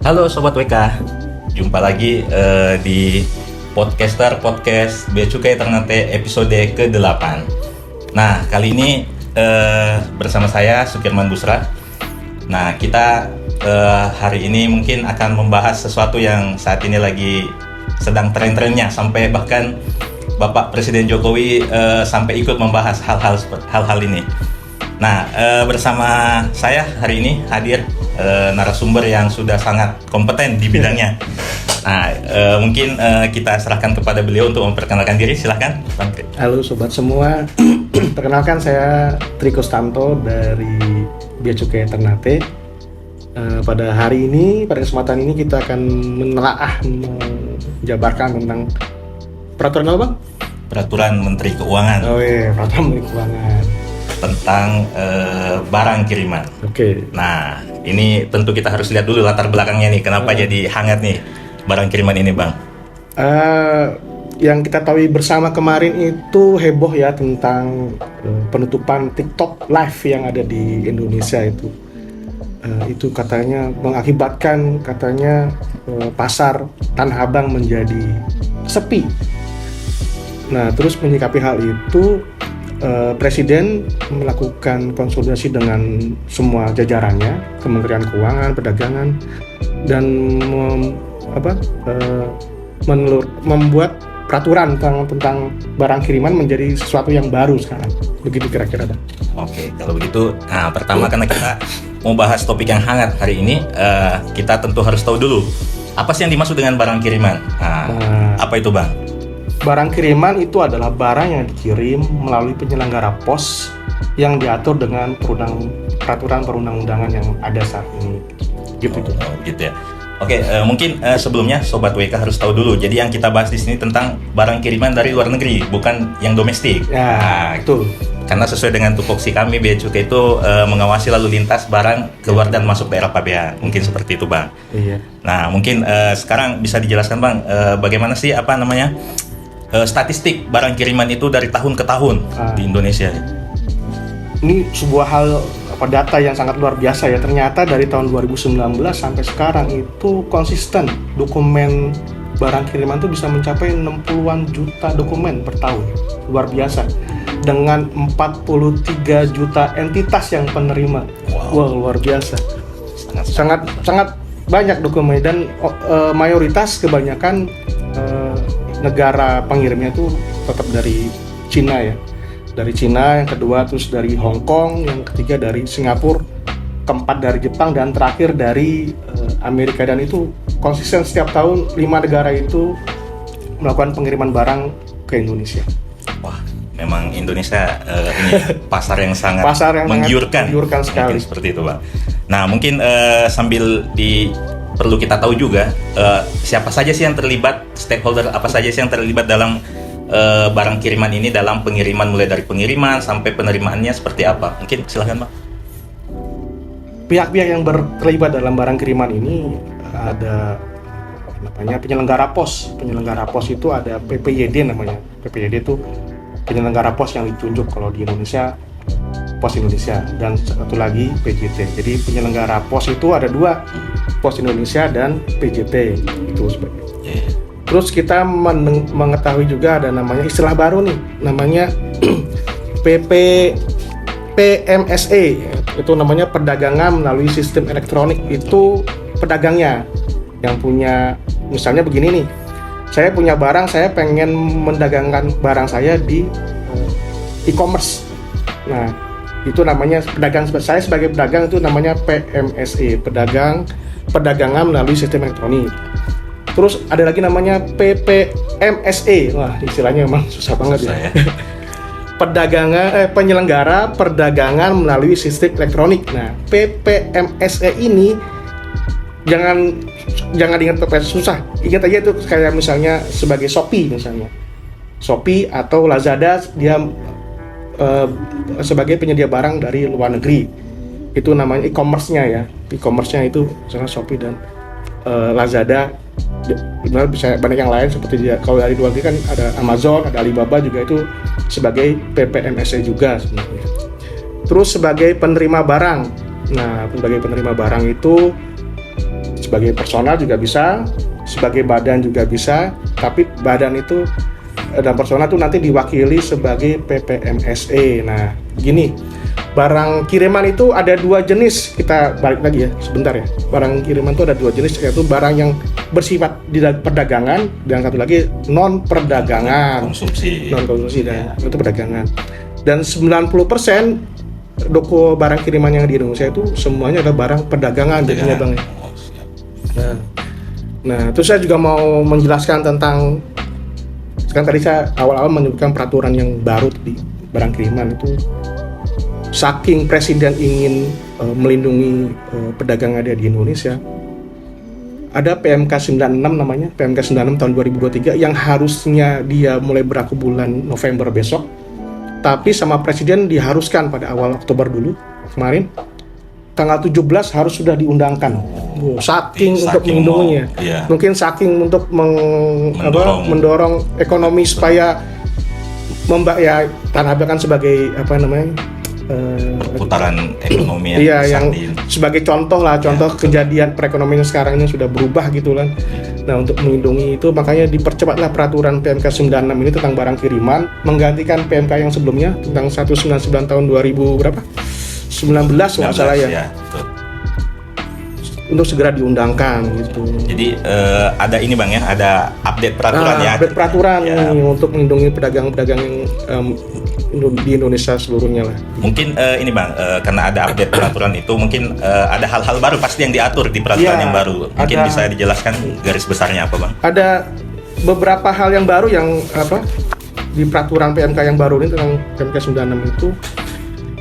Halo Sobat WK, jumpa lagi di podcast Bea Cukai Ternate episode ke-8. Nah, kali ini bersama saya Sukirman Busra. Nah, kita hari ini mungkin akan membahas sesuatu yang saat ini lagi sedang tren-trennya, sampai bahkan Bapak Presiden Jokowi sampai ikut membahas hal-hal ini. Nah, bersama saya hari ini hadir narasumber yang sudah sangat kompeten di bidangnya. Nah, mungkin kita serahkan kepada beliau untuk memperkenalkan diri. Silahkan, Bang. Halo Sobat semua, perkenalkan saya Tri Kostanto dari Bea Cukai Ternate. Pada hari ini, pada kesempatan ini kita akan menjabarkan tentang peraturan apa, Bang? Peraturan Menteri Keuangan. Oh iya, peraturan Menteri Keuangan tentang barang kiriman. Oke. Nah, ini tentu kita harus lihat dulu latar belakangnya nih, kenapa jadi hangat nih barang kiriman ini, Bang? Yang kita tahu bersama kemarin itu heboh ya tentang penutupan TikTok Live yang ada di Indonesia itu. Itu katanya mengakibatkan pasar Tanah Abang menjadi sepi. Nah, terus menyikapi hal itu, Presiden melakukan konsultasi dengan semua jajarannya, Kementerian Keuangan, Perdagangan, dan membuat peraturan tentang barang kiriman menjadi sesuatu yang baru sekarang. Begitu kira-kira, Bang. Oke, kalau begitu, nah pertama karena kita mau bahas topik yang hangat hari ini, kita tentu harus tahu dulu apa sih yang dimaksud dengan barang kiriman. Apa itu, Bang? Barang kiriman itu adalah barang yang dikirim melalui penyelenggara pos yang diatur dengan peraturan perundang-undangan yang ada saat ini. Gitu ya. Oke, mungkin sebelumnya Sobat WK harus tahu dulu. Jadi yang kita bahas di sini tentang barang kiriman dari luar negeri, bukan yang domestik. Ya, itu. Karena sesuai dengan tupoksi kami, Bea Cukai itu mengawasi lalu lintas barang keluar dan masuk daerah pabean. Mungkin seperti itu, Bang. Iya. Nah, mungkin sekarang bisa dijelaskan, Bang, bagaimana sih statistik barang kiriman itu dari tahun ke tahun di Indonesia. Ini sebuah data yang sangat luar biasa ya. Ternyata dari tahun 2019 sampai sekarang itu konsisten dokumen barang kiriman itu bisa mencapai 60-an juta dokumen per tahun. Luar biasa. Dengan 43 juta entitas yang penerima. Wow, luar biasa. Sangat banyak dokumen, dan mayoritas kebanyakan negara pengirimnya itu tetap dari Cina ya. Dari Cina, yang kedua terus dari Hong Kong, yang ketiga dari Singapura, keempat dari Jepang, dan terakhir dari Amerika. Dan itu konsisten setiap tahun 5 negara itu melakukan pengiriman barang ke Indonesia. Wah, memang Indonesia ini pasar yang sangat menggiurkan sekali. Mungkin seperti itu, Bang. Nah, mungkin perlu kita tahu juga siapa saja sih yang terlibat, stakeholder apa saja sih yang terlibat dalam barang kiriman ini, dalam pengiriman, mulai dari pengiriman sampai penerimaannya seperti apa. Mungkin silahkan, Bang. Pihak-pihak yang terlibat dalam barang kiriman ini ada penyelenggara pos. Penyelenggara pos itu ada PPYD namanya. PPYD itu penyelenggara pos yang ditunjuk kalau di Indonesia, Pos Indonesia, dan satu lagi PJT. Jadi penyelenggara pos itu ada 2, Pos Indonesia dan PJT itu sebenarnya. Terus kita mengetahui juga ada namanya istilah baru nih, namanya PMSE. Itu namanya perdagangan melalui sistem elektronik. Itu pedagangnya yang punya, misalnya begini nih, saya punya barang, saya pengen mendagangkan barang saya di e-commerce. Nah, itu namanya pedagang. Saya sebagai pedagang itu namanya PMSE, perdagangan melalui sistem elektronik. Terus ada lagi namanya PPMSE. Wah, istilahnya memang susah banget ya. Penyelenggara perdagangan melalui sistem elektronik. Nah, PPMSE ini jangan ingat susah. Ingat aja itu kayak misalnya sebagai Shopee misalnya. Shopee atau Lazada, dia sebagai penyedia barang dari luar negeri. Itu namanya e-commerce-nya ya. E-commerce-nya itu misalnya Shopee dan Lazada. Benar, bisa banyak yang lain seperti kalau dari luar negeri kan ada Amazon, ada Alibaba juga, itu sebagai PPMSE juga sebenarnya. Terus sebagai penerima barang. Nah, sebagai penerima barang itu sebagai personal juga bisa, sebagai badan juga bisa, tapi badan itu dan personal itu nanti diwakili sebagai PPMSE. Nah, gini, barang kiriman itu ada 2 jenis. Kita balik lagi ya, sebentar ya. Barang kiriman itu ada 2 jenis, yaitu barang yang bersifat di perdagangan dan satu lagi non perdagangan. Non konsumsi dan itu perdagangan. Dan 90% barang kiriman yang di Indonesia itu semuanya adalah barang perdagangan jadinya Bang. Nah, terus saya juga mau menjelaskan tentang, kan tadi saya awal-awal menyebutkan peraturan yang baru di barang kiriman itu, saking presiden ingin melindungi pedagang ada di Indonesia, ada PMK 96 namanya, PMK 96 tahun 2023 yang harusnya dia mulai berlaku bulan November besok, tapi sama presiden diharuskan pada awal Oktober dulu kemarin, tanggal 17 harus sudah diundangkan. Saking untuk melindunginya, mungkin saking untuk mendorong ekonomi supaya Tanah Abang kan sebagai putaran ekonomi yang sebagai contoh kejadian perekonomian sekarang ini sudah berubah gitu kan. Nah, untuk melindungi itu makanya dipercepatlah peraturan PMK 96 ini tentang barang kiriman, menggantikan PMK yang sebelumnya tentang 199 tahun 2000 berapa? 19 nggak salah ya. Untuk segera diundangkan gitu. Jadi ada ini Bang ya, ada update peraturan ya. Update peraturan nih, untuk melindungi pedagang-pedagang yang di Indonesia seluruhnya lah. Mungkin ini Bang, karena ada update peraturan itu mungkin ada hal-hal baru pasti yang diatur di peraturan yang baru. Mungkin bisa dijelaskan garis besarnya apa Bang? Ada beberapa hal yang baru yang di peraturan PMK yang baru ini tentang PMK 96 itu.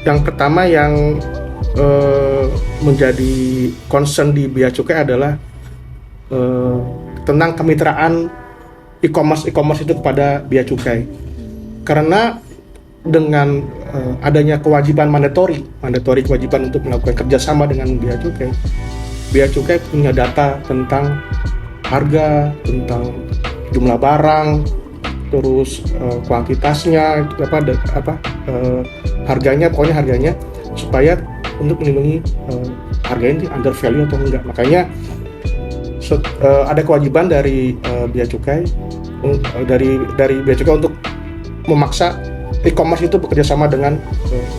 Yang pertama yang menjadi concern di Bea Cukai adalah tentang kemitraan e-commerce itu kepada Bea Cukai. Karena dengan adanya kewajiban mandatory kewajiban untuk melakukan kerjasama dengan Bea Cukai punya data tentang harga, tentang jumlah barang, terus kuantitasnya, harganya supaya untuk melindungi harganya under value atau enggak. Makanya ada kewajiban dari Bea Cukai dari Bea Cukai untuk memaksa e-commerce itu bekerja sama dengan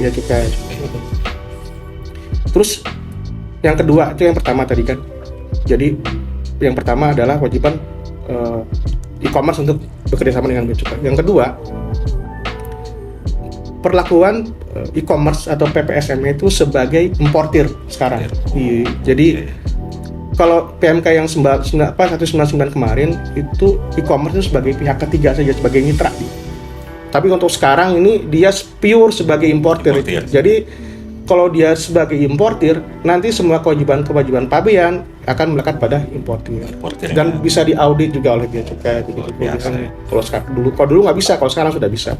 Bea Cukai. Terus yang kedua, itu yang pertama tadi kan. Jadi yang pertama adalah kewajiban e-commerce untuk bekerja sama dengan Bea Cukai. Yang kedua, perlakuan e-commerce atau PPSM itu sebagai importir sekarang. Jadi kalau PMK yang 199 kemarin itu e-commerce itu sebagai pihak ketiga saja, sebagai mitra. Tapi untuk sekarang ini dia pure sebagai importir. Jadi kalau dia sebagai importir, nanti semua kewajiban pabean akan melekat pada importir. Dan bisa diaudit juga oleh Bea Cukai. Kalau dulu nggak bisa, kalau sekarang sudah bisa.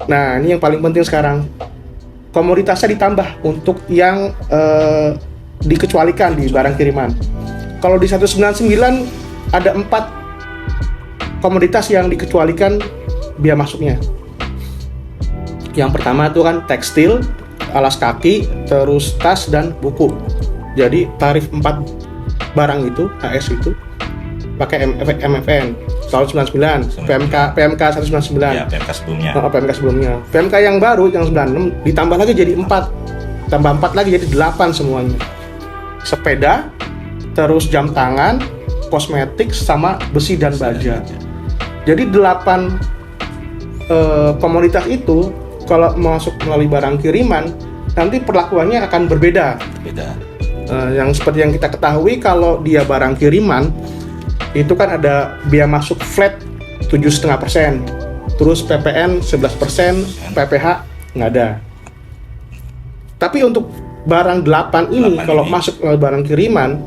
Nah, ini yang paling penting sekarang. Komoditasnya ditambah untuk yang dikecualikan di barang kiriman. Kalau di 199 ada 4 komoditas yang dikecualikan biaya masuknya. Yang pertama itu kan tekstil, alas kaki, terus tas dan buku. Jadi tarif 4 barang itu, HS itu pakai MFN tahun 99, PMK 199. Ya, PMK sebelumnya. PMK sebelumnya. PMK yang baru yang 96 ditambah lagi jadi 4. Tambah 4 lagi jadi 8 semuanya. Sepeda, terus jam tangan, kosmetik sama besi dan baja. Jadi 8 komoditas itu kalau masuk melalui barang kiriman nanti perlakuannya akan berbeda. Yang seperti yang kita ketahui, kalau dia barang kiriman itu kan ada biaya masuk flat 7,5%, terus PPN 11%, PPH nggak ada. Tapi untuk barang 8 ini kalau masuk barang kiriman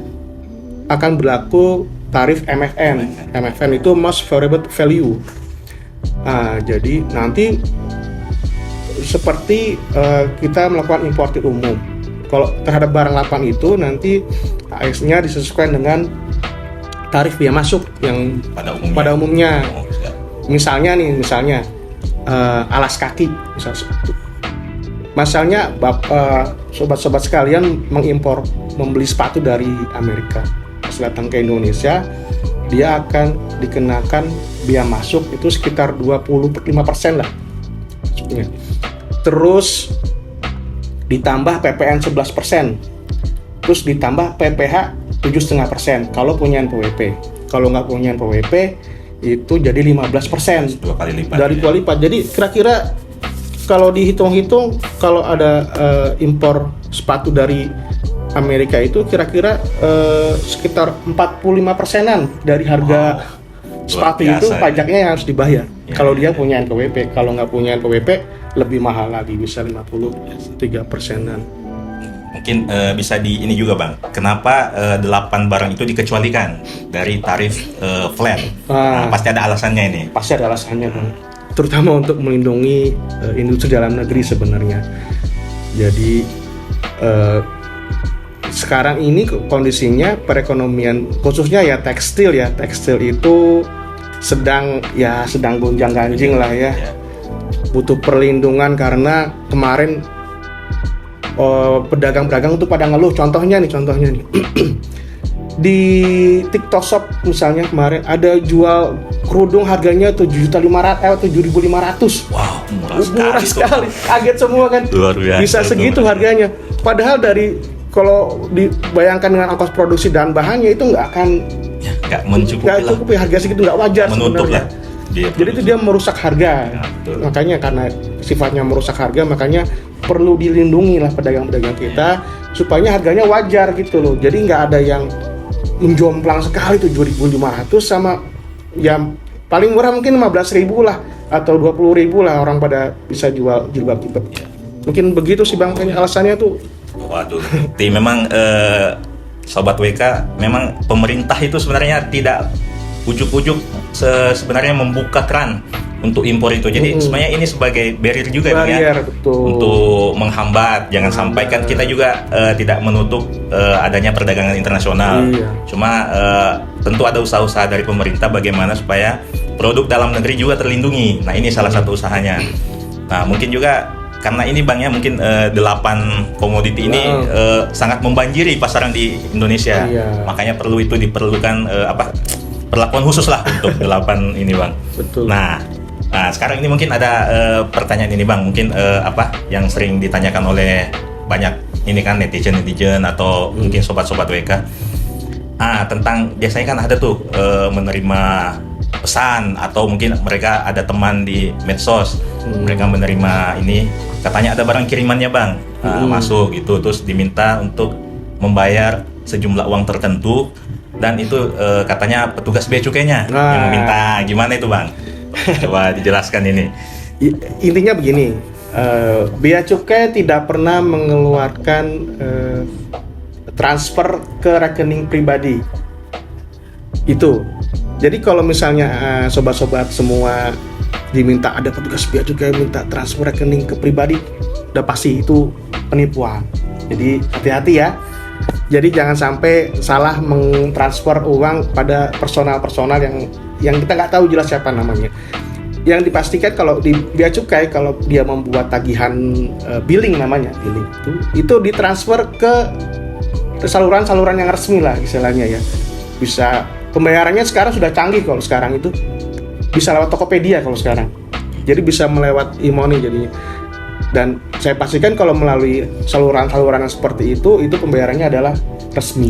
akan berlaku tarif MFN. MFN itu Most Favorable Value. Jadi nanti seperti kita melakukan importir umum. Kalau terhadap barang 8 itu nanti AS-nya disesuaikan dengan tarif biaya masuk yang pada umumnya. Misalnya alas kaki, misalnya sobat-sobat sekalian membeli sepatu dari Amerika, pas datang ke Indonesia dia akan dikenakan biaya masuk itu sekitar 25% lah. Terus ditambah PPN 11%. Terus ditambah PPH 7,5% kalau punya NPWP. Kalau nggak punya NPWP itu jadi 15%. 2 kali lipat. Dari 2 lipat. Jadi kira-kira kalau dihitung-hitung kalau ada impor sepatu dari Amerika itu kira-kira sekitar 45%-an dari harga sepatu itu ya. pajaknya yang harus dibayar. Ya, kalau ya, dia punya NPWP, kalau nggak punya NPWP lebih mahal lagi, bisa 53%-an. Mungkin bisa di ini juga Bang, kenapa 8 barang itu dikecualikan dari tarif flat? Nah, pasti ada alasannya ini. Pasti ada alasannya Bang. Terutama untuk melindungi industri dalam negeri sebenarnya. Jadi sekarang ini kondisinya perekonomian khususnya ya tekstil itu sedang gonjang-ganjing lah ya. Butuh perlindungan karena kemarin pedagang-pedagang itu pada ngeluh. Contohnya nih di TikTok Shop misalnya kemarin ada jual kerudung harganya 7.500. Wow, murah sekali. Kaget semua kan. Luar biasa, bisa segitu harganya. Padahal kalau dibayangkan dengan ongkos produksi dan bahannya itu nggak akan mencukupi harga segitu, nggak wajar sebenarnya. Jadi itu dia merusak harga. Makanya karena sifatnya merusak harga, makanya perlu dilindungi lah pedagang-pedagang kita supaya harganya wajar gitu loh. Jadi nggak ada yang menjomplang sekali 7.500 sama yang paling murah mungkin 15.000 lah atau 20.000 lah orang pada bisa jual jilbab-jilbab. Mungkin begitu sih Bang, alasannya tuh. Waduh, jadi memang Sobat WK, memang pemerintah itu sebenarnya tidak ujuk-ujuk sebenarnya membuka keran untuk impor itu. Jadi sebenarnya ini sebagai barrier juga ya, untuk menghambat. Jangan sampai kan kita juga tidak menutup adanya perdagangan internasional. Cuma tentu ada usaha-usaha dari pemerintah bagaimana supaya produk dalam negeri juga terlindungi. Nah ini salah satu usahanya. Nah mungkin juga karena ini Bang ya, mungkin 8 komoditi ini sangat membanjiri pasaran di Indonesia. Makanya diperlukan perlakuan khusus lah untuk 8 ini Bang. Betul. Nah sekarang ini mungkin ada pertanyaan ini Bang, mungkin yang sering ditanyakan oleh banyak ini kan netizen atau mungkin sobat-sobat WK. Tentang biasanya kan ada tuh menerima pesan atau mungkin mereka ada teman di medsos, mereka menerima ini, katanya ada barang kirimannya Bang, masuk gitu, terus diminta untuk membayar sejumlah uang tertentu dan itu katanya petugas bea cukainya yang meminta. Gimana itu Bang? Coba dijelaskan ini. Intinya begini, bea cukai tidak pernah mengeluarkan transfer ke rekening pribadi. Itu. Jadi kalau misalnya sobat-sobat semua diminta ada petugas bea cukai minta transfer rekening ke pribadi, udah pasti itu penipuan. Jadi hati-hati ya. Jadi jangan sampai salah mentransfer uang pada personal yang kita nggak tahu jelas siapa namanya. Yang dipastikan kalau di bea cukai, kalau dia membuat tagihan billing namanya, itu ditransfer ke saluran-saluran yang resmi lah istilahnya ya. Bisa pembayarannya sekarang sudah canggih, kalau sekarang itu bisa lewat Tokopedia kalau sekarang. Jadi bisa melewat e-money jadinya. Dan saya pastikan kalau melalui saluran-saluran yang seperti itu pembayarannya adalah resmi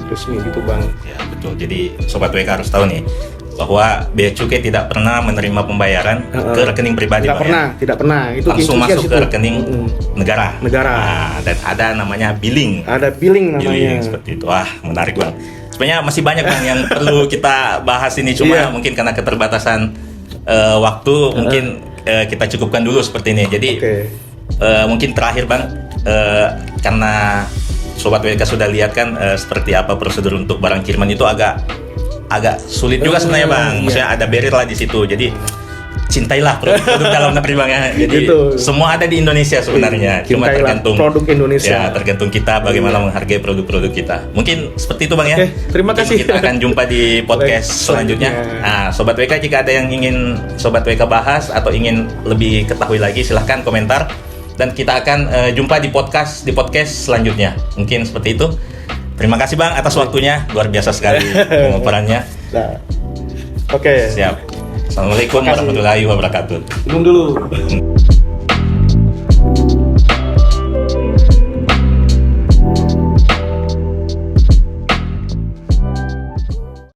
gitu Bang. Ya betul. Jadi Sobat WK harus tahu nih bahwa bea cukai tidak pernah menerima pembayaran ke rekening pribadi. Tidak pernah. Itu langsung masuk ke rekening negara. Dan ada namanya billing. Ada billing namanya. Billing seperti itu. Wah, menarik Bang. Sebenarnya masih banyak Bang yang perlu kita bahas ini, cuma mungkin karena keterbatasan waktu mungkin kita cukupkan dulu seperti ini. Jadi mungkin terakhir Bang, karena Sobat WK sudah lihat kan seperti apa prosedur untuk barang kiriman itu agak sulit juga sebenarnya Bang. Maksudnya ada barrier lah di situ. Jadi cintailah produk dalam negeri Bang ya. Jadi semua ada di Indonesia sebenarnya. Cuma tergantung produk Indonesia. Ya, tergantung kita bagaimana menghargai produk-produk kita. Mungkin seperti itu Bang ya. Terima kasih. Kita akan jumpa di podcast selanjutnya. Nah, Sobat WK, jika ada yang ingin Sobat WK bahas atau ingin lebih ketahui lagi, silahkan komentar dan kita akan jumpa di podcast selanjutnya. Mungkin seperti itu. Terima kasih Bang atas waktunya, luar biasa sekali pemaparannya. Nah, oke. Siap. Assalamualaikum Terima kasih. warahmatullahi wabarakatuh. Minum dulu.